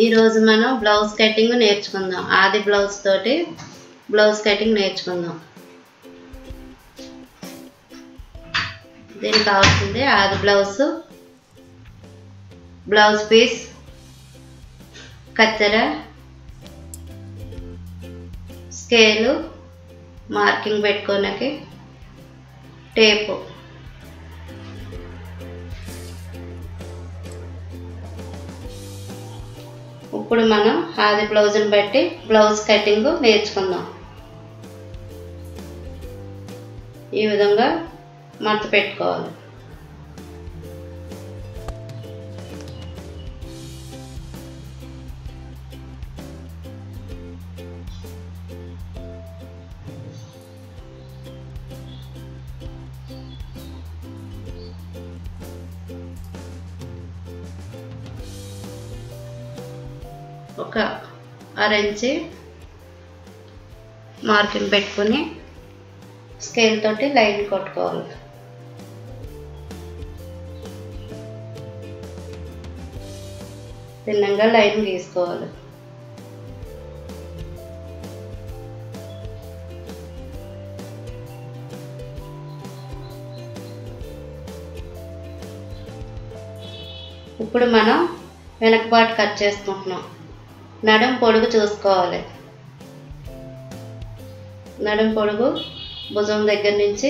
ఈ రోజు మనం బ్లౌజ్ కటింగ్ నేర్చుకుందాం. ఆది బ్లౌజ్ తోటి బ్లౌజ్ కటింగ్ నేర్చుకుందాం. దీనికి కావాల్సింది ఆది బ్లౌజ్ పీస్, కత్తెర, స్కేలు, మార్కింగ్ పెట్టుకోనకి టేపు. ఇప్పుడు మనం ఆది బ్లౌజ్ని బట్టి బ్లౌజ్ కటింగ్ నేర్చుకుందాం. ఈ విధంగా మడత పెట్టుకోవాలి. ఒక అరెంజ్ మార్కింగ్ పెట్టుకొని స్కేల్ తోటి లైన్ కొట్టుకోవాలి. తిన్నంగా లైన్ గీసుకోవాలి. ఇప్పుడు మనం వెనక పార్ట్ కట్ చేసుకుంటున్నాం. నడుం పొడుగు చూసుకోవాలి. నడుం పొడుగు భుజం దగ్గర నుంచి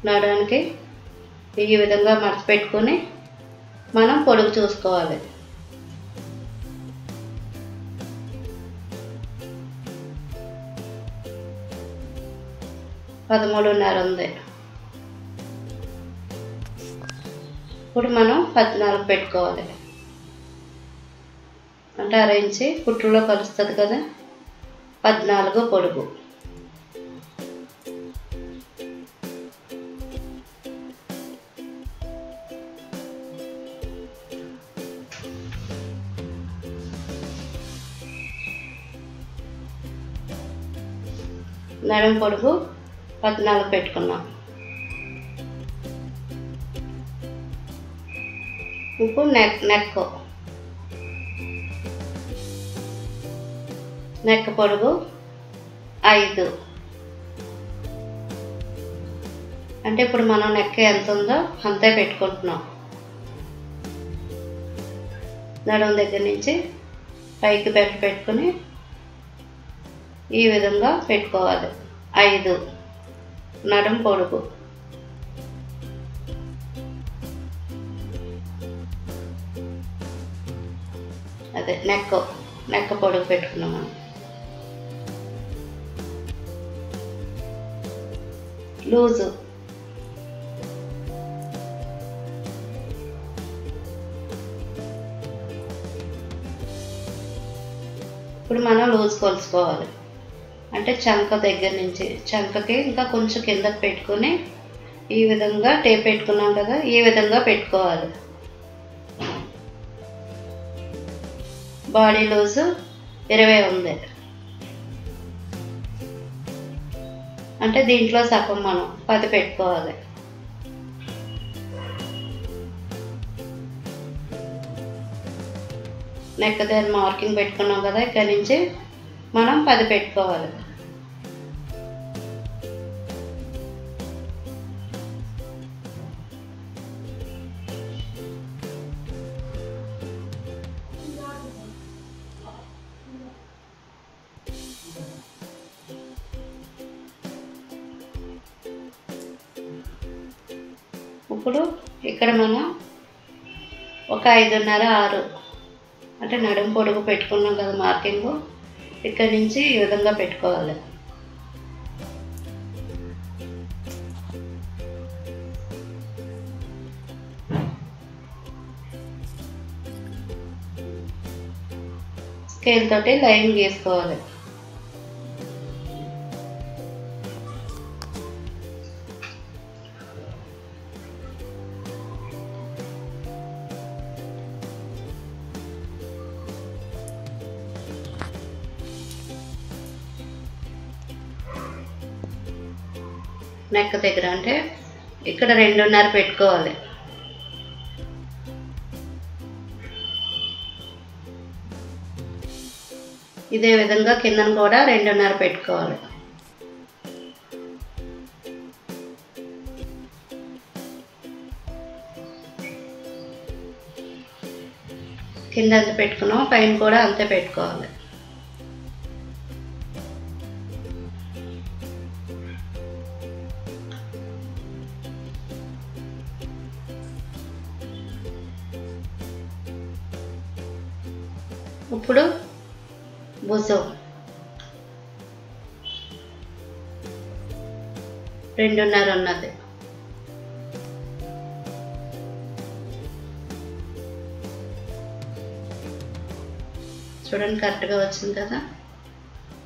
నడానికి ఈ విధంగా మడత పెట్టుకొని మనం పొడుగు చూసుకోవాలి. పదమూడున్నర ఉంది. ఇప్పుడు మనం 14 పెట్టుకోవాలి. అంటే అరేంజ్ కుట్టులో కలుస్తుంది కదా. 14 పొడుగు. నడుం పొడుగు 14 పెట్టుకున్నాం. ఇప్పుడు నెక్ పొడుగు 5. అంటే ఇప్పుడు మనం నెక్ ఎంత ఉందో అంతే పెట్టుకుంటున్నాం. నడుము దగ్గర నుంచి పైకి బెల్ట్ పెట్టుకుని ఈ విధంగా పెట్టుకోవాలి. 5 నడుం పొడుగు. అదే నెక్ పొడుగు పెట్టుకున్నాం మనం. లూజు ఇప్పుడు మనం లూజ్ కొలుసుకోవాలి. అంటే చంక దగ్గర నుంచి చంకకి ఇంకా కొంచెం కిందకి పెట్టుకొని ఈ విధంగా టేప్ పెట్టుకున్నాం కదా, ఈ విధంగా పెట్టుకోవాలి. బాడీ లూజు 20 ఉంది. అంటే దీంట్లో సగం మనం 10 పెట్టుకోవాలి. నెక్ దగ్గర మార్కింగ్ పెట్టుకున్నాం కదా, ఇక్కడ నుంచి మనం 10 పెట్టుకోవాలి. ఇప్పుడు ఇక్కడ మనం ఒక 5.5 6 అంటే నడుం పొడుగు పెట్టుకున్నాం కదా మార్కింగ్, ఇక్కడి నుంచి ఈ విధంగా పెట్టుకోవాలి. స్కేల్ తోటి లైన్ గీసుకోవాలి. నెక్ దగ్గర అంటే ఇక్కడ 2.5 పెట్టుకోవాలి. ఇదే విధంగా కిందను కూడా 2.5 పెట్టుకోవాలి. కింద ఎంత పెట్టుకున్నామో పైన కూడా అంతే పెట్టుకోవాలి. ఇప్పుడు భుజం 2.5 ఉన్నది. చూడండి కరెక్ట్గా వచ్చింది కదా.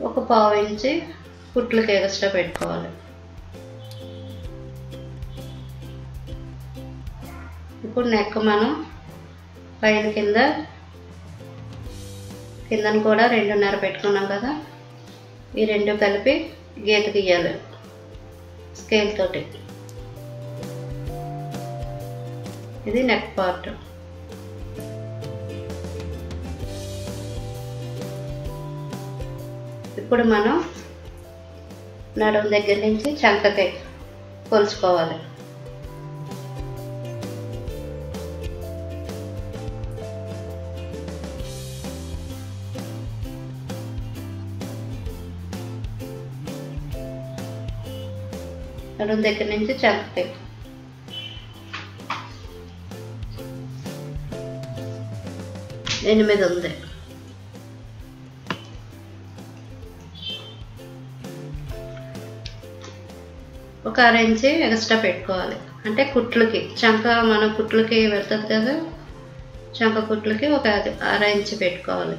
ఒక 1/2 ఇంచి కుట్లకి ఎక్స్ట్రా పెట్టుకోవాలి. ఇప్పుడు నెక్ మనం పైన కిందను కూడా 2.5 పెట్టుకున్నాం కదా. ఈ రెండు కలిపి గీత గీయాలి స్కేల్ తోటి. ఇది నెక్ పార్ట్. ఇప్పుడు మనం నడుము దగ్గర నుంచి చంకకి కొలుచుకోవాలి. నడుము దగ్గర నుంచి చంకకి 8 ఉంది. ఒక 1/2 ఇంచి ఎక్స్ట్రా పెట్టుకోవాలి. అంటే కుట్లకి చంక మన కుట్లకి వెళ్తుంది కదా, చంక కుట్లకి ఒక 1/2 ఇంచి పెట్టుకోవాలి.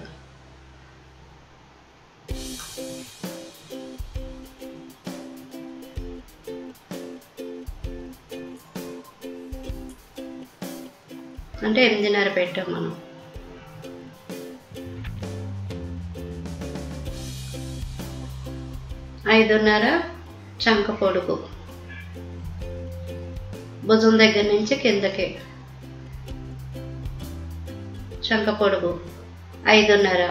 అంటే 8.5 పెట్టాం మనం. ఐదున్నర చంక పొడుగు భుజం దగ్గర నుంచి కిందకి చంక పొడుగు 5.5.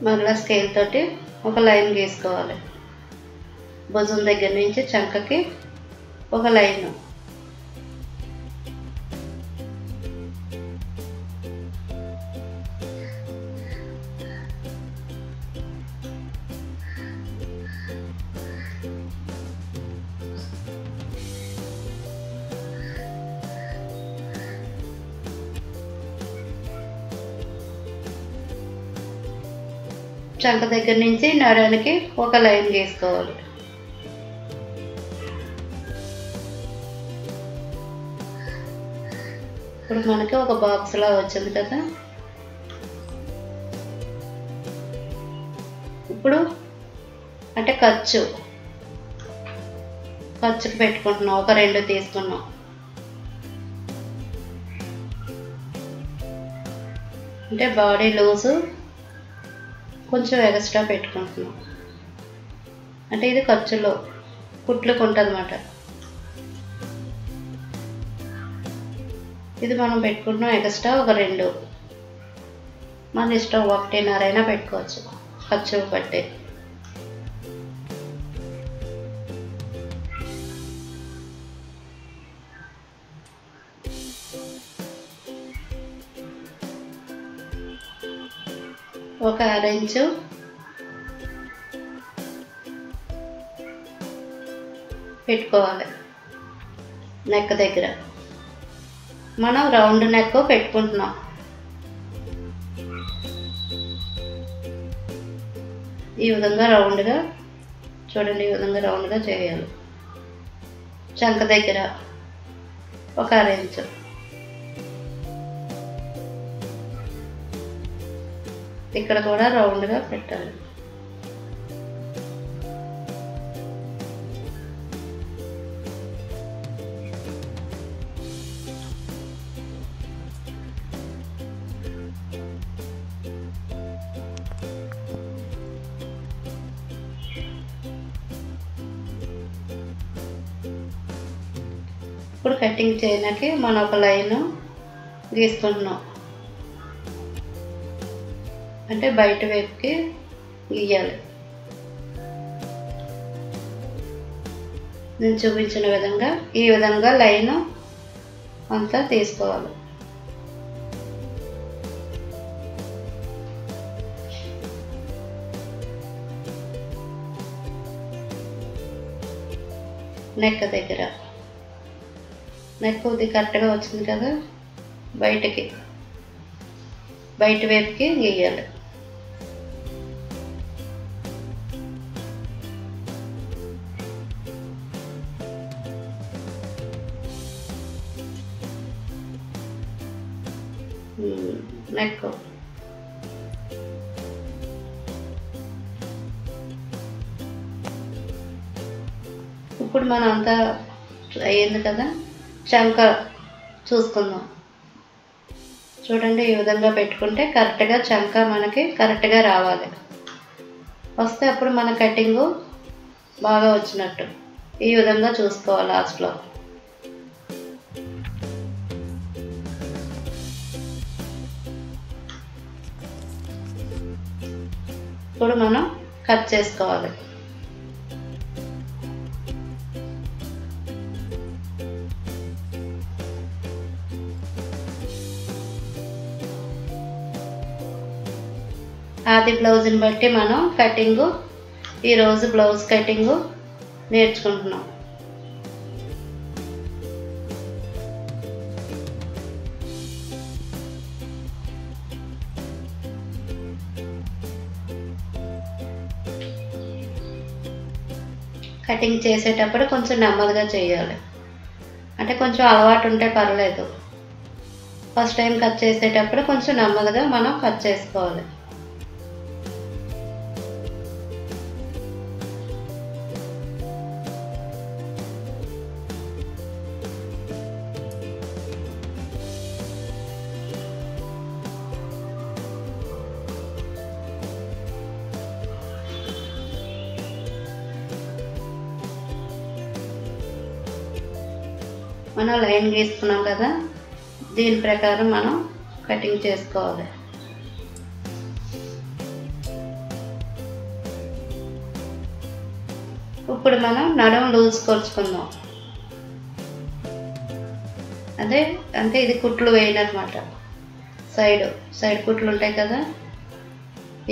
మరలా స్కేల్ తోటి ఒక లైన్ గీసుకోవాలి. భుజం దగ్గర నుంచి చంకకి ఒక లైన్. చంక దగ్గర నుంచి నడానికి ఒక లైన్ గీసుకోవాలి. ఇప్పుడు మనకి ఒక బాక్స్ లా వచ్చింది కదా. ఇప్పుడు అంటే ఖర్చుకి పెట్టుకుంటున్నాం. ఒక 2 తీసుకున్నాం. అంటే బాడీ లూజు కొంచెం ఎక్స్ట్రా పెట్టుకుంటున్నాం. అంటే ఇది ఖర్చులో కుట్లకు ఉంటుంది అన్నమాట. ఇది మనం పెట్టుకుంటున్నాం ఎక్స్ట్రా ఒక 2. మన ఇష్టం 1.5 అయినా పెట్టుకోవచ్చు ఖర్చు బట్టి. ఒక 1/2 ఇంచు పెట్టుకోవాలి నెక్ దగ్గర. మనం రౌండ్ నెక్ పెట్టుకుంటున్నాం. ఈ విధంగా రౌండ్గా చూడండి, ఈ విధంగా రౌండ్గా చేయాలి. చంక దగ్గర ఒక 1/2 ఇంచు. ఇక్కడ కూడా రౌండ్గా పెట్టాలి. ఇప్పుడు కటింగ్ చేయడానికి మనం ఒక లైన్ గీసుకుంటున్నాం, అంటే బయట వైపుకి గీయాలి. నేను చూపించిన విధంగా ఈ విధంగా లైన్ అంతా తీసుకోవాలి. నెక్ దగ్గర నెక్ ఇది కరెక్ట్గా వచ్చింది కదా, బయట వైపుకి గీయాలి. నెక్ ఇప్పుడు మనం అంతా అయ్యింది కదా, చంక చూసుకుందాం. చూడండి, ఈ విధంగా పెట్టుకుంటే కరెక్ట్గా చంక మనకి కరెక్ట్గా రావాలి. వస్తే అప్పుడు మన కటింగు బాగా వచ్చినట్టు. ఈ విధంగా చూసుకోవాలి లాస్ట్లో. ఇప్పుడు మనం కట్ చేసుకోవాలి. ఆది బ్లౌజ్ని బట్టి మనం కటింగు ఈరోజు బ్లౌజ్ కటింగు నేర్చుకుంటున్నాం. కటింగ్ చేసేటప్పుడు కొంచెం నెమ్మదిగా చేయాలి, అంటే కొంచెం అలవాటు ఉంటే పర్లేదు. ఫస్ట్ టైం కట్ చేసేటప్పుడు కొంచెం నెమ్మదిగా మనం కట్ చేసుకోవాలి. మనం లైన్ గీసుకున్నాం కదా, దీని ప్రకారం మనం కటింగ్ చేసుకోవాలి. ఇప్పుడు మనం నడుము లూజ్ కొలుచుకుందాం. అంటే ఇది కుట్లు వేయనమాట. సైడ్ కుట్లు ఉంటాయి కదా,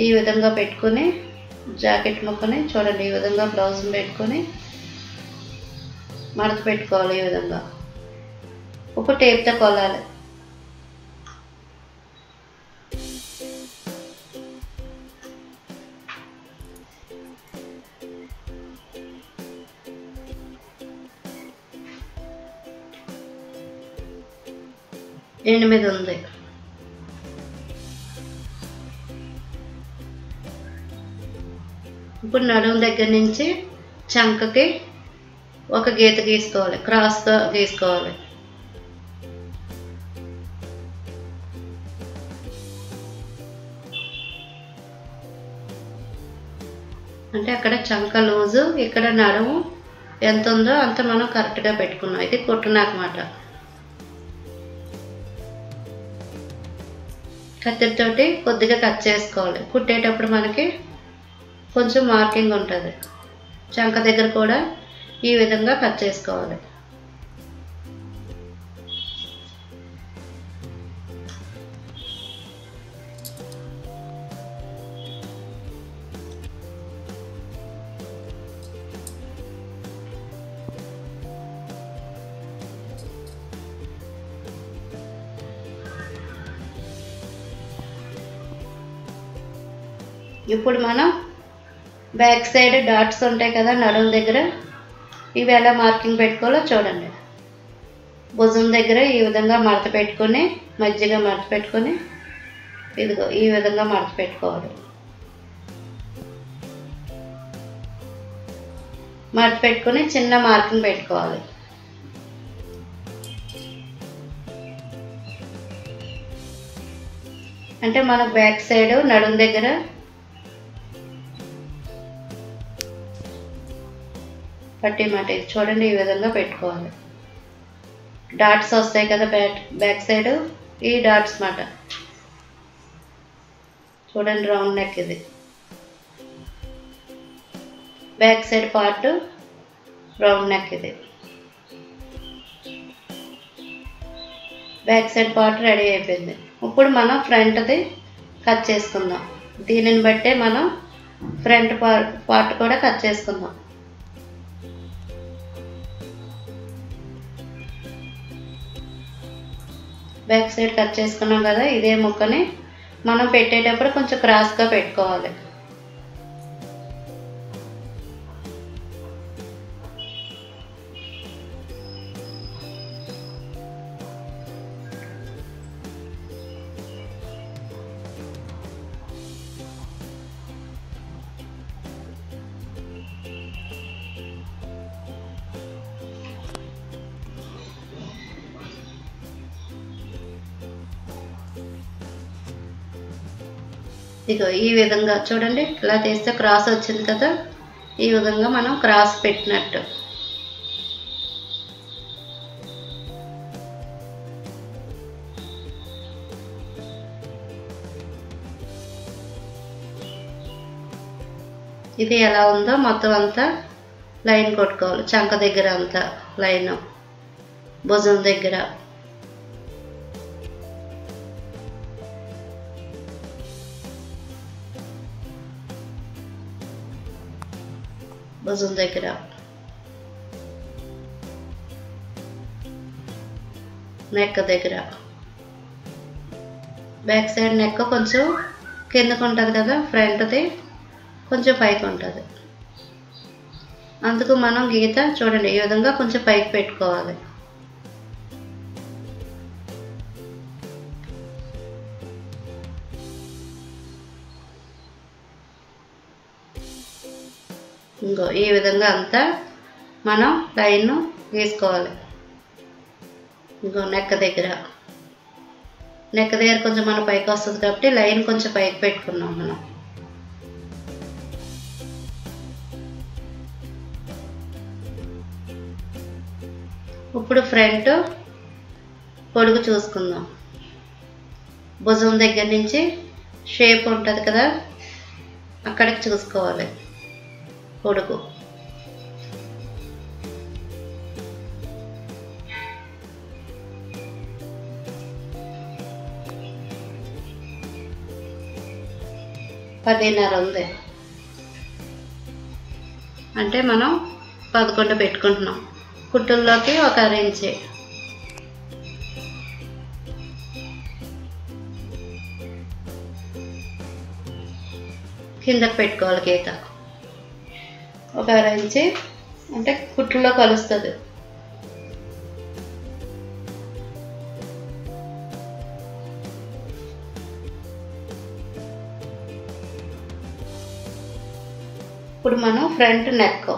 ఈ విధంగా పెట్టుకొని జాకెట్ ముక్కని చూడండి, ఈ విధంగా బ్లౌజ్ని పెట్టుకొని మడత పెట్టుకోవాలి. ఈ విధంగా ఒక టేప్తో కొలాలి. ఎనిమిది ఉంది. ఇప్పుడు నడుము దగ్గర నుంచి చంకకి ఒక గీత గీసుకోవాలి, క్రాస్గా గీసుకోవాలి. అంటే అక్కడ చంక లూజు, ఇక్కడ నడుము ఎంత ఉందో అంత మనం కరెక్ట్గా పెట్టుకున్నాం. ఇది కుట్టునాకమాట. కత్తితోటి కొద్దిగా కట్ చేసుకోవాలి. కుట్టేటప్పుడు మనకి కొంచెం మార్కింగ్ ఉంటుంది. చంక దగ్గర కూడా ఈ విధంగా కట్ చేసుకోవాలి. ఇప్పుడు మనం బ్యాక్ సైడ్ డాట్స్ ఉంటాయి కదా నడుము దగ్గర, ఇవి ఎలా మార్కింగ్ పెట్టుకోవాలో చూడండి. భుజం దగ్గర ఈ విధంగా మడత పెట్టుకొని, మధ్యగా మడత పెట్టుకొని, ఇదిగో ఈ విధంగా మడత పెట్టుకోవాలి. మడత పెట్టుకొని చిన్న మార్కింగ్ పెట్టుకోవాలి. అంటే మన బ్యాక్ సైడ్ నడుము దగ్గర పట్టి మాట చూడండి, ఈ విధంగా పెట్టుకోవాలి. డాట్స్ వస్తాయి కదా బ్యాక్ సైడ్, ఈ డాట్స్ మాట. చూడండి రౌండ్ నెక్ ఇది. Back side part round neck ఇది. బ్యాక్ సైడ్ పార్ట్ రెడీ అయిపోయింది. ఇప్పుడు మనం ఫ్రంట్ది కట్ చేసుకుందాం. దీనిని బట్టే మనం ఫ్రంట్ పార్ట్ కూడా కట్ చేసుకుందాం. బ్యాక్ సైడ్ కట్ చేసుకున్నాం కదా, ఇదే ముక్కని మనం పెట్టేటప్పుడు కొంచెం క్రాస్గా పెట్టుకోవాలి. ఇగో ఈ విధంగా చూడండి, ఇలా తీస్తే క్రాస్ వచ్చింది కదా, ఈ విధంగా మనం క్రాస్ పెట్టినట్టు. ఇది ఎలా ఉందో మొత్తం అంతా లైన్ కొట్టుకోవాలి. చంక దగ్గర అంతా లైన్, భుజం దగ్గర. భుజం దగ్గర, నెక్ దగ్గర. బ్యాక్ సైడ్ నెక్ కొంచెం కిందకు ఉంటుంది కదా, ఫ్రంట్ది కొంచెం పైకి ఉంటుంది. అందుకు మనం గీత చూడండి ఈ విధంగా కొంచెం పైకి పెట్టుకోవాలి. ఇంకో ఈ విధంగా అంతా మనం లైన్ గీసుకోవాలి. ఇంకో నెక్ దగ్గర కొంచెం మన పైకి వస్తుంది కాబట్టి లైన్ కొంచెం పైకి పెట్టుకున్నాం మనం. ఇప్పుడు ఫ్రంట్ పొడుగు చూసుకుందాం. భుజం దగ్గర నుంచి షేప్ ఉంటుంది కదా, అక్కడికి చూసుకోవాలి పొడుగు. పదిన్నర ఉంది అంటే మనం 11 పెట్టుకుంటున్నాం. కుట్టుల్లోకి 1 ఇంచు. కిందకి పెట్టుకోవాలి గీత. 1 ఇంచు అంటే కుట్టుల్లో కలుస్తుంది. ఇప్పుడు మనం ఫ్రంట్ నెక్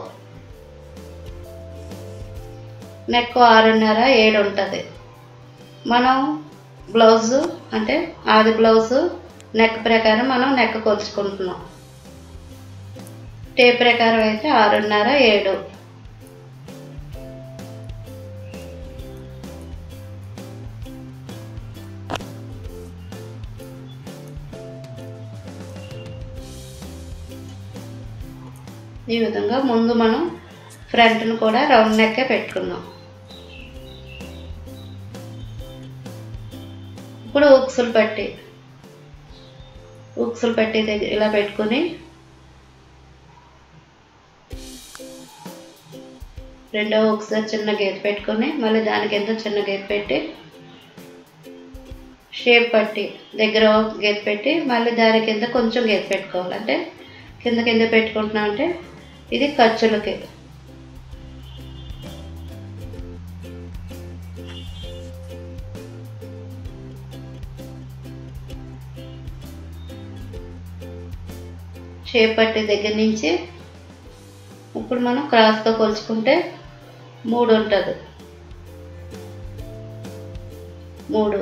6.5 7 ఉంటుంది. మనం బ్లౌజు అంటే ఆది బ్లౌజు నెక్ ప్రకారం మనం నెక్ కొలుచుకుంటున్నాం. టేప్ ప్రకారం అయితే 6.5 7. ఈ విధంగా ముందు మనం ఫ్రంట్ను కూడా రౌండ్ నెక్కే పెట్టుకుందాం. ఇప్పుడు ఉక్సులు పట్టి దగ్గర ఇలా పెట్టుకొని రెండవ ఒకసారి చిన్న గీత పెట్టుకొని మళ్ళీ దానికి ఎంత చిన్న గీత పెట్టి షేప్ పట్టి దగ్గర గీత పెట్టి మళ్ళీ దాని కింద కొంచెం గీత పెట్టుకోవాలి. అంటే కింద పెట్టుకుంటున్నాం అంటే ఇది ఖర్చులకి. షేప్ పట్టి దగ్గర నుంచి ఇప్పుడు మనం క్రాస్తో కొలుచుకుంటే 3 ఉంటుంది. 3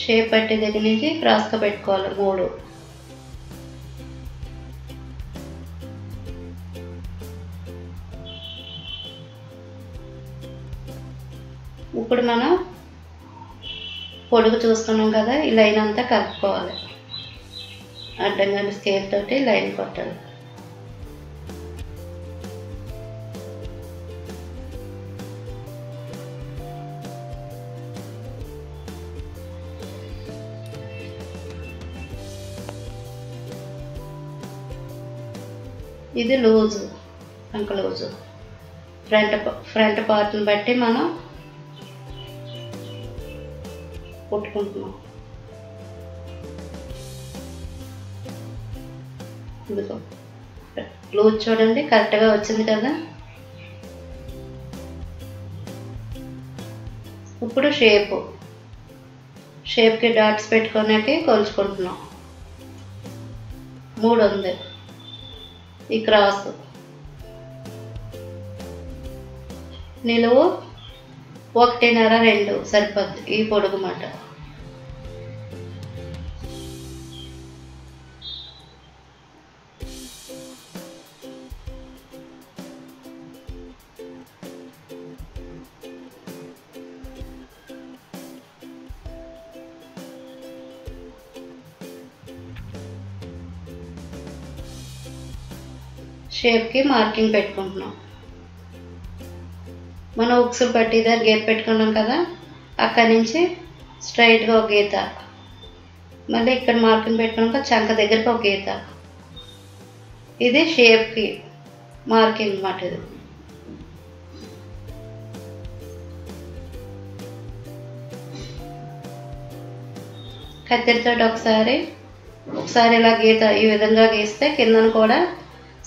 షేప్ పట్టి దగ్గర నుంచి క్రాస్గా పెట్టుకోవాలి. 3 3 ఇప్పుడు మనం పొడుగు చూసుకున్నాం కదా, ఈ లైన్ అంతా కలుపుకోవాలి. అడ్డంగా స్కేల్ తోటి లైన్ కొట్టాలి. ఇది లూజు, అంక లూజు. ఫ్రంట్ పార్ట్ని బట్టి మనం కుట్టుకుంటున్నాం. ఇదిగో లూజ్ చూడండి, కరెక్ట్గా వచ్చింది కదా. ఇప్పుడు షేప్కి డాట్స్ పెట్టుకోడానికి కొలుచుకుంటున్నాం. 3 ఉంది. ఈ క్రాస్ నిలువు 1.5 2 సరిపోద్ది ఈ పొడుగు మాట. షేప్కి మార్కింగ్ పెట్టుకుంటున్నాం. మనం ఉక్స్ పట్టి దగ్గర గీత పెట్టుకున్నాం కదా, అక్కడి నుంచి స్ట్రైట్గా ఒక గీత, మళ్ళీ ఇక్కడ మార్కింగ్ పెట్టుకున్నాక చంక దగ్గరికి ఒక గీత. ఇది షేప్కి మార్కింగ్ అన్నమాట. ఇది కత్తిరితో ఒకసారి ఇలా గీత ఈ విధంగా గీస్తే కిందను కూడా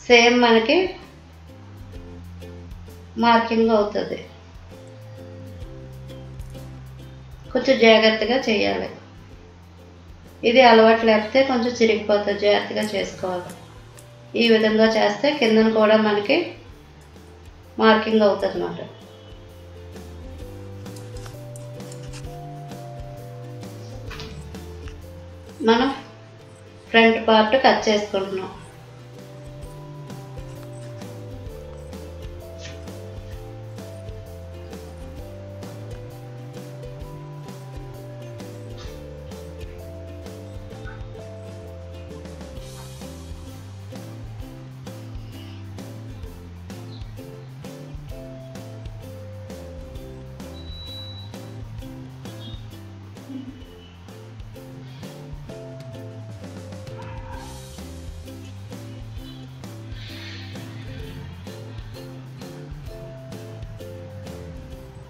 సేమ్ మనకి మార్కింగ్ అవుతుంది. కొంచెం జాగ్రత్తగా చేయాలి. ఇది అలవాటు లేకపోతే కొంచెం చిరిగిపోతుంది, జాగ్రత్తగా చేసుకోవాలి. ఈ విధంగా చేస్తే కిందను కూడా మనకి మార్కింగ్ అవుతుంది అన్నమాట. మనం ఫ్రంట్ పార్ట్ కట్ చేసుకుంటున్నాం.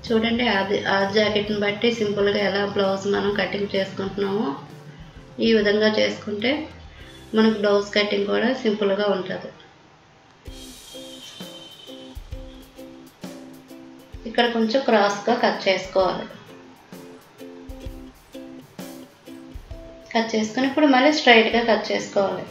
చూడండి, ఆ జాకెట్ని బట్టి సింపుల్గా ఎలా బ్లౌజ్ మనం కటింగ్ చేసుకుంటున్నామో ఈ విధంగా చేసుకుంటే మనకు బ్లౌజ్ కటింగ్ కూడా సింపుల్గా ఉంటుంది. ఇక్కడ కొంచెం క్రాస్గా కట్ చేసుకోవాలి. కట్ చేసుకొని ఇప్పుడు మళ్ళీ స్ట్రైట్గా కట్ చేసుకోవాలి.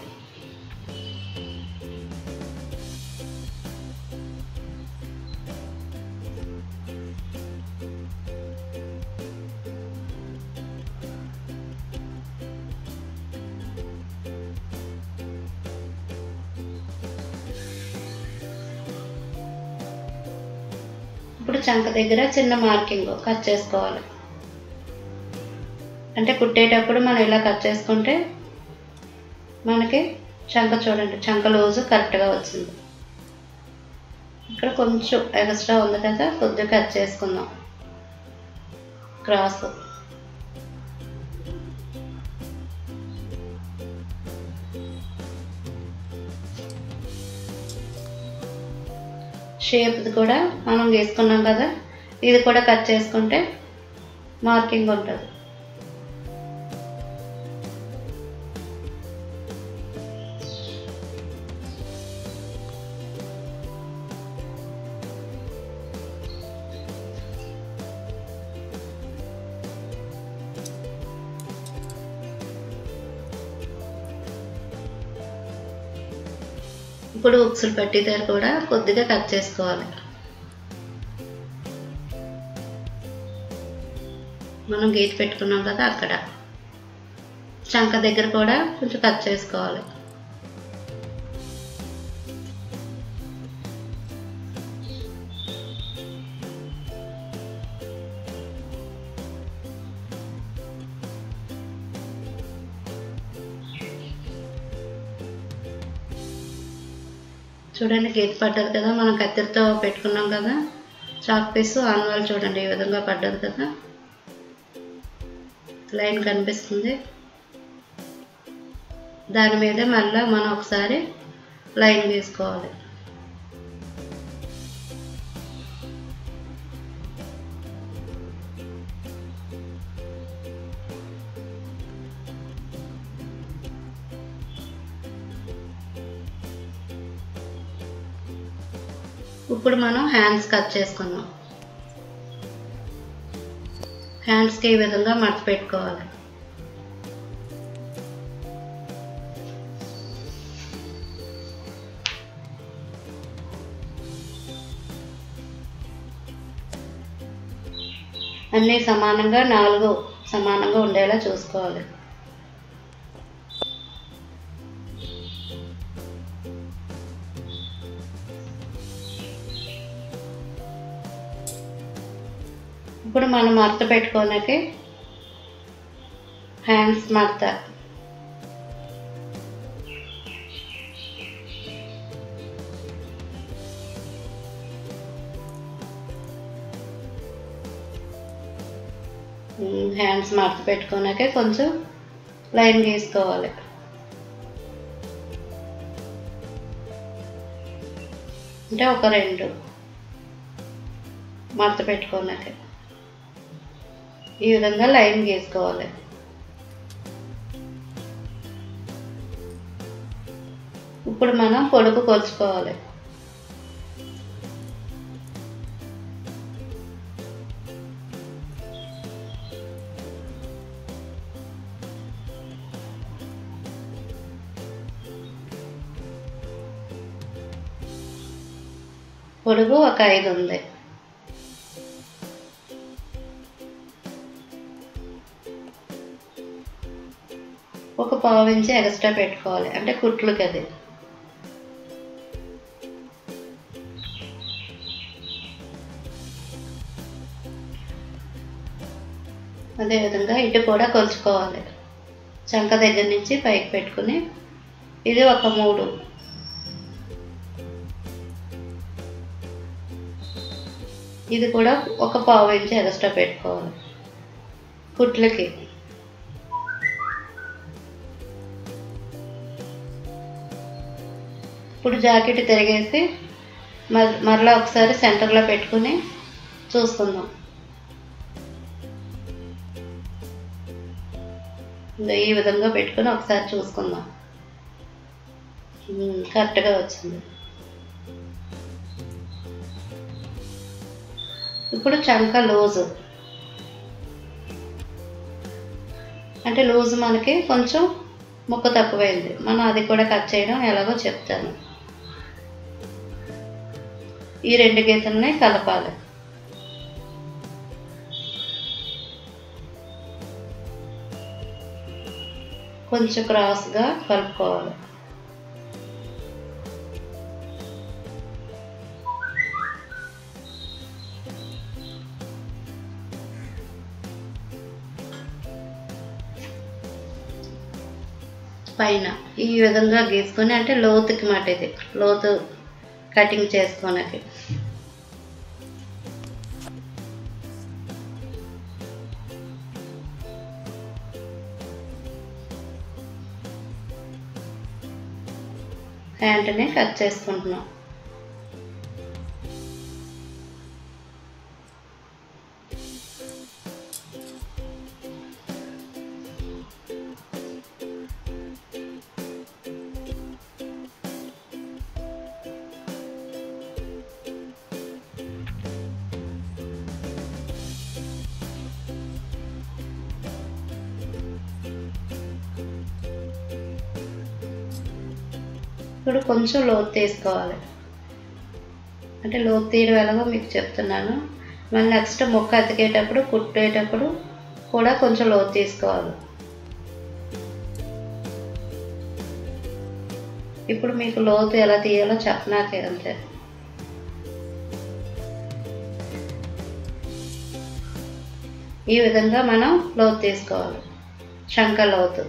ఇప్పుడు చంక దగ్గర చిన్న మార్కింగ్ కట్ చేసుకోవాలి. అంటే కుట్టేటప్పుడు మనం ఇలా కట్ చేసుకుంటే మనకి చంక చూడండి, చంక లూజు కరెక్ట్గా వచ్చింది. ఇక్కడ కొంచెం ఎక్స్ట్రా ఉంది కదా, కొద్దిగా కట్ చేసుకుందాం క్రాస్. షేప్ది కూడా మనం వేసుకున్నాం కదా, ఇది కూడా కట్ చేసుకుంటే మార్కింగ్ ఉంటుంది. ఇప్పుడు ఉక్సులు పట్టి దగ్గర కూడా కొద్దిగా కట్ చేసుకోవాలి. మనం గీత పెట్టుకున్నాం కదా, అక్కడ చంక దగ్గర కూడా కొంచెం కట్ చేసుకోవాలి. చూడండి గీత పడ్డది కదా, మనం కత్తిరితో పెట్టుకున్నాం కదా చాక్ పీస్, ఆన్వాల్ చూడండి ఈ విధంగా పడ్డది కదా, లైన్ కనిపిస్తుంది. దాని మీద మళ్ళీ మనం ఒకసారి లైన్ గీసుకోవాలి. ఇప్పుడు మనం హ్యాండ్స్ కట్ చేసుకుందాం. హ్యాండ్స్కి ఈ విధంగా మడత పెట్టుకోవాలి. అన్నీ సమానంగా 4 సమానంగా ఉండేలా చూసుకోవాలి. ఇప్పుడు మనం మడత పెట్టుకోనికి హ్యాండ్స్ మడత పెట్టుకోనాకే కొంచెం లైన్ గీసుకోవాలి. అంటే ఒక 2 మడత పెట్టుకోనాకే ఈ విధంగా లైన్ గీసుకోవాలి. ఇప్పుడు మనం పొడుగు కొలుచుకోవాలి. పొడుగు ఒక 5 ఉంది. ఒక 1/2 ఇంచ్ ఎక్స్ట్రా పెట్టుకోవాలి, అంటే కుట్లకి అది. అదేవిధంగా ఇటు కూడా కొలుచుకోవాలి. చంక దగ్గర నుంచి పైకి పెట్టుకుని ఇది ఒక 3, ఇది కూడా ఒక 1/2 ఇంచ్ ఎక్స్ట్రా పెట్టుకోవాలి కుట్లకి. ఇప్పుడు జాకెట్ తిరిగేసి మరలా ఒకసారి సెంటర్లో పెట్టుకుని చూసుకుందాం. ఈ విధంగా పెట్టుకుని ఒకసారి చూసుకుందాం. కరెక్ట్గా వచ్చింది. ఇప్పుడు చంక లూజు, అంటే లూజు మనకి కొంచెం ముక్క తక్కువైంది. మనం అది కూడా కట్ చేయడం ఎలాగో చెప్తాను. ఈ 2 గీతల్ని కలపాలి. కొంచెం క్రాస్గా కలుపుకోవాలి. పైన ఈ విధంగా గీసుకొని, అంటే లోతుకి మాట ఇది లోతు కటింగ్ చేసుకోనకి. హ్యాండ్ని కట్ చేసుకుంటున్నాం. ఇప్పుడు కొంచెం లోతు తీసుకోవాలి. అంటే లోతు తీయడం ఎలాగో మీకు చెప్తున్నాను. మళ్ళీ నెక్స్ట్ ముక్క అతికేటప్పుడు కుట్టేటప్పుడు కూడా కొంచెం లోతు తీసుకోవాలి. ఇప్పుడు మీకు లోతు ఎలా తీయాలో చెప్పనాకే అంతే. ఈ విధంగా మనం లోతు తీసుకోవాలి. శంఖ లోతు.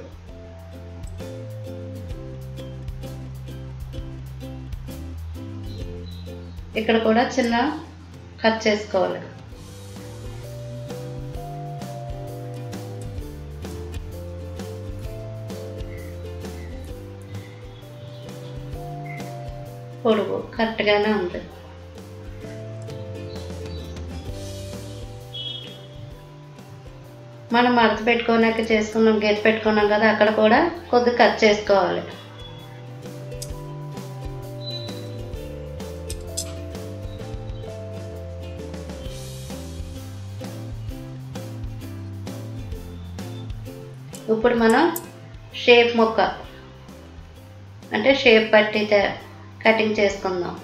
ఇక్కడ కూడా చిన్న కట్ చేసుకోవాలి. పొడుగు కరెక్ట్గానే ఉంది. మనం మడత పెట్టుకోనాక చేసుకున్నాం, గీత పెట్టుకున్నాం కదా, అక్కడ కూడా కొద్దిగా కట్ చేసుకోవాలి. ఇప్పుడు మనం షేప్ ముక్క అంటే షేప్ పట్టి కటింగ్ చేసుకుందాం.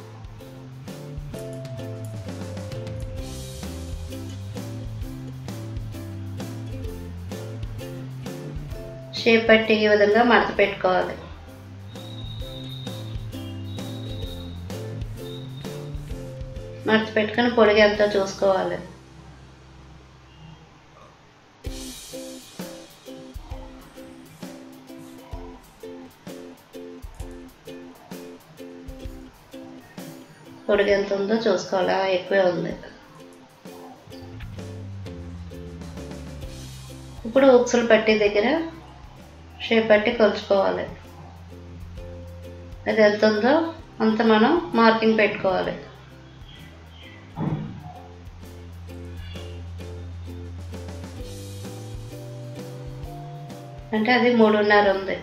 షేప్ పట్టి ఈ విధంగా మడత పెట్టుకోవాలి. మడత పెట్టుకొని పొడిగి ఎంతో చూసుకోవాలి. పొడిగి ఎంత ఉందో చూసుకోవాలి. ఎక్కువే ఉంది. ఇప్పుడు ఉక్సులు పట్టి దగ్గర షేప్ పట్టి కొలుచుకోవాలి. అది ఎంత ఉందో అంత మనం మార్కింగ్ పెట్టుకోవాలి. అంటే అది 3.5 ఉంది.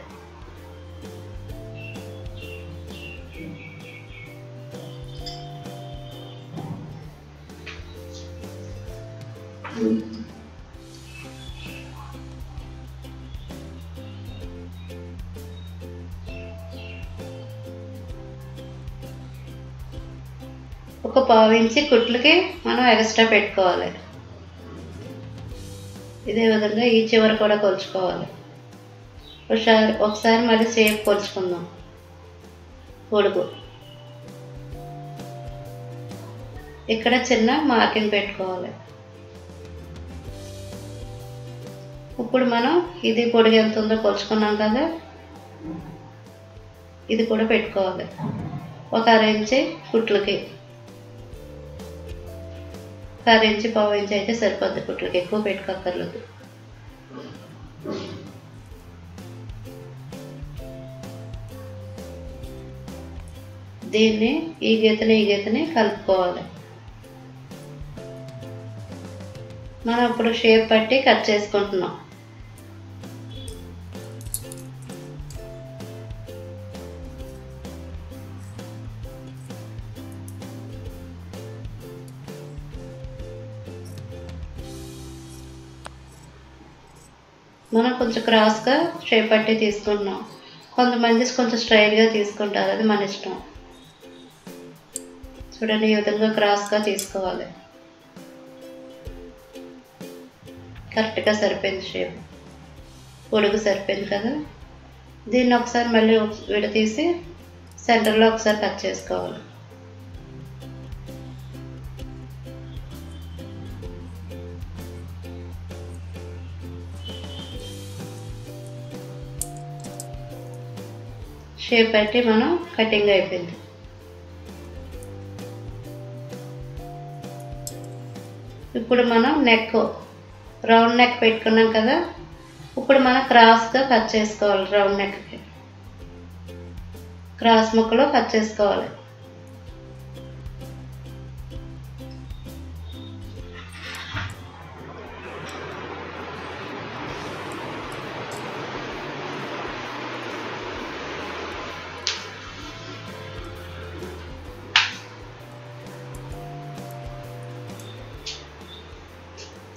ఒక 1/2 ఇంచి కుట్లకి మనం ఎక్స్ట్రా పెట్టుకోవాలి. ఇదే విధంగా ఈ చివర కూడా కొలుచుకోవాలి. ఒకసారి మళ్ళీ షేప్ కొలుచుకుందాం. పొడుగు ఇక్కడ చిన్న మార్కింగ్ పెట్టుకోవాలి. ఇప్పుడు మనం ఇది పొడుగు ఎంత ఉందో కొలుచుకున్నాం కదా, ఇది కూడా పెట్టుకోవాలి. ఒక 1/2 ఇంచి కుట్లకి, 1/2 ఇంచి 1/2 ఇంచి అయితే సరిపోద్ది. కుట్లకి ఎక్కువ పెట్టుకోక్కర్లేదు. దీన్ని ఈ గీతని కలుపుకోవాలి. మనం ఇప్పుడు షేప్ పట్టి కట్ చేసుకుంటున్నాం. మనం కొంచెం క్రాస్గా షేప్ పట్టి తీసుకుంటున్నాం. కొంతమంది కొంచెం స్ట్రైట్గా తీసుకుంటారు, అది మన ఇష్టం. చూడండి, ఈ విధంగా క్రాస్గా తీసుకోవాలి. కరెక్ట్గా సరిపోయింది షేప్. పొడుగు సరిపోయింది కదా. దీన్ని ఒకసారి మళ్ళీ విడతీసి సెంటర్లో ఒకసారి కట్ చేసుకోవాలి. షేప్ పెట్టి మనం కటింగ్ అయిపోయింది. ఇప్పుడు మనం నెక్ రౌండ్ నెక్ పెట్టుకున్నాం కదా, ఇప్పుడు మనం క్రాస్గా కట్ చేసుకోవాలి. రౌండ్ నెక్కి క్రాస్ ముక్కలో కట్ చేసుకోవాలి.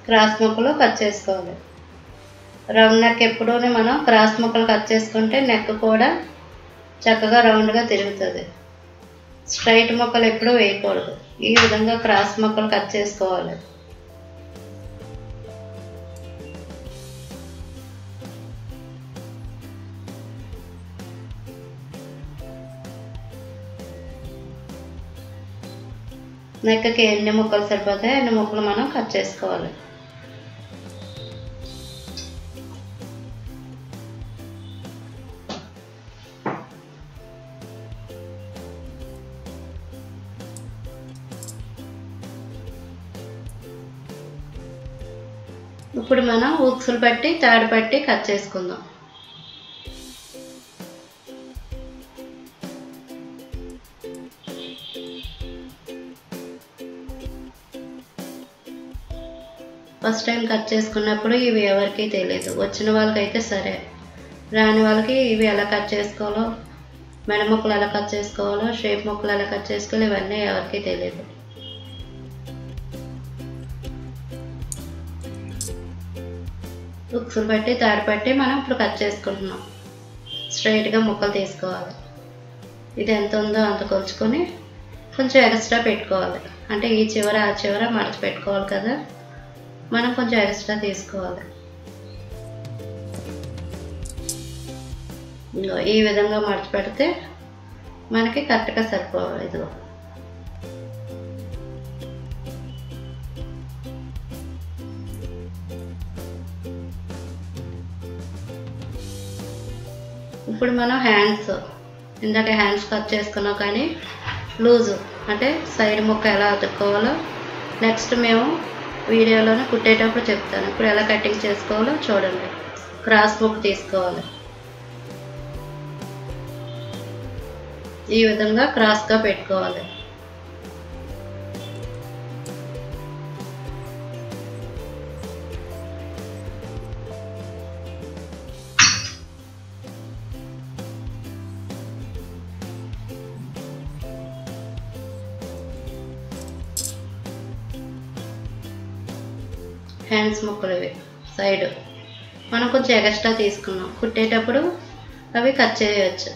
క్రాస్ ముక్కలు కట్ చేసుకోవాలి. రౌండ్ నెక్ ఎప్పుడూ మనం క్రాస్ ముక్కలు కట్ చేసుకుంటే నెక్ కూడా చక్కగా రౌండ్గా తిరుగుతుంది. స్ట్రైట్ ముక్కలు ఎప్పుడూ వేయకూడదు. ఈ విధంగా క్రాస్ ముక్కలు కట్ చేసుకోవాలి. నెక్కకి ఎన్ని ముక్కలు సరిపోతాయో అన్ని ముక్కలు మనం కట్ చేసుకోవాలి. ఇప్పుడు మనం ఉక్సులు పట్టి తాడు పట్టి కట్ చేసుకుందాం. ఫస్ట్ టైం కట్ చేసుకున్నప్పుడు ఇవి ఎవరికి తెలియదు. వచ్చిన వాళ్ళకైతే సరే, రాని వాళ్ళకి ఇవి ఎలా కట్ చేసుకోవాలో, మెడ ముక్కలు ఎలా కట్ చేసుకోవాలో, షేప్ ముక్కలు ఎలా కట్ చేసుకోవాలో ఇవన్నీ ఎవరికి తెలియదు. ఉక్సులు పట్టి తాడు పట్టి మనం ఇప్పుడు కట్ చేసుకుంటున్నాం. స్ట్రైట్గా ముక్కలు తీసుకోవాలి. ఇది ఎంత ఉందో అంత కొలుచుకొని కొంచెం ఎక్స్ట్రా పెట్టుకోవాలి. అంటే ఈ చివర ఆ చివర మడచి పెట్టుకోవాలి కదా, మనం కొంచెం ఎక్స్ట్రా తీసుకోవాలి. ఈ విధంగా మడచి పెడితే మనకి కరెక్ట్గా సరిపోవాలి. ఇదిగో ఇప్పుడు మనం హ్యాండ్స్, ఇందాక హ్యాండ్స్ కట్ చేసుకున్నాం కానీ లూజు అంటే సైడ్ ముక్క ఎలా అతుక్కోవాలో నెక్స్ట్ మేము వీడియోలోనే కుట్టేటప్పుడు చెప్తాను. ఇప్పుడు ఎలా కటింగ్ చేసుకోవాలో చూడండి. క్రాస్ ముక్క తీసుకోవాలి. ఈ విధంగా క్రాస్గా పెట్టుకోవాలి. హ్యాండ్స్ ముక్కలు ఇవి సైడ్ మనం కొంచెం ఎక్స్ట్రా తీసుకున్నాం. కుట్టేటప్పుడు అవి కట్ చేయవచ్చు.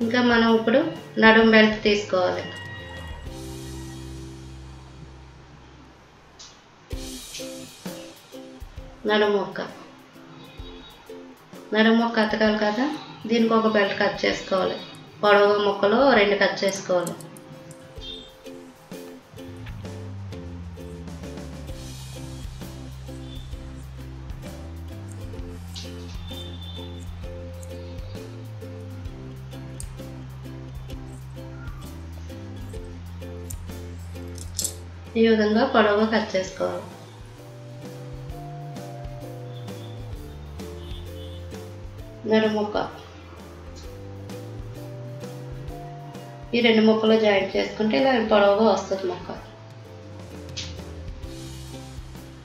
ఇంకా మనం ఇప్పుడు నడుం బెల్ట్ తీసుకోవాలి. నడుం ముక్క అతకాలి కదా, దీనికి ఒక బెల్ట్ కట్ చేసుకోవాలి. పొడవు ముక్కలు 2 కట్ చేసుకోవాలి. ఈ విధంగా పొడవుగా కట్ చేసుకోవాలి. నడుము ముక్క ఈ 2 ముక్కలు జాయింట్ చేసుకుంటే ఇలా పొడవుగా వస్తుంది ముక్క.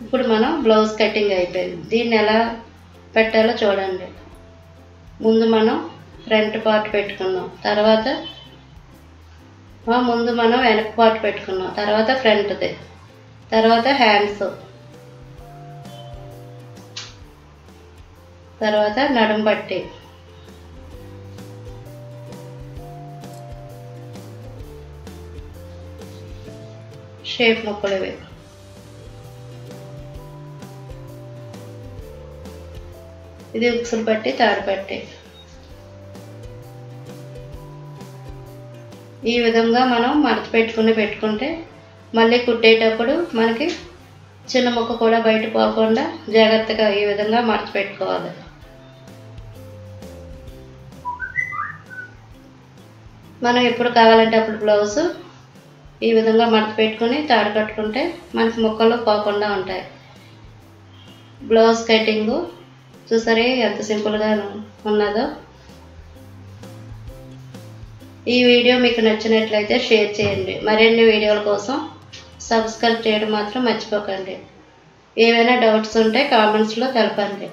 ఇప్పుడు మనం బ్లౌజ్ కటింగ్ అయిపోయింది. దీన్ని ఎలా పెట్టాలో చూడండి. ముందు మనం ఫ్రంట్ పార్ట్ పెట్టుకున్నాం, తర్వాత ముందు మనం వెనక పార్ట్ పెట్టుకున్నాం, తర్వాత ఫ్రంట్ది, తర్వాత హ్యాండ్స్, తర్వాత నడుం పట్టి, షేప్ ముక్కలు ఇవి. ఇది ఉక్సులు పట్టి తాడు పట్టి. ఈ విధంగా మనం మడత పెట్టుకుంటే మళ్ళీ కుట్టేటప్పుడు మనకి చిన్న ముక్క కూడా బయట పోకుండా జాగ్రత్తగా ఈ విధంగా మడత పెట్టుకోవాలి. మనం ఎప్పుడు కావాలంటే అప్పుడు బ్లౌజ్ ఈ విధంగా మడత పెట్టుకుని తాడు కట్టుకుంటే మనకి ముక్కలు పోకుండా ఉంటాయి. బ్లౌజ్ కటింగ్ చూసారే ఎంత సింపుల్గా ఉన్నదో. ఈ వీడియో మీకు నచ్చినట్లయితే షేర్ చేయండి. మరిన్ని వీడియోల కోసం సబ్స్క్రైబ్ చేయడం మాత్రం మర్చిపోకండి. ఏమైనా డౌట్స్ ఉంటే కామెంట్స్లో తెలపండి.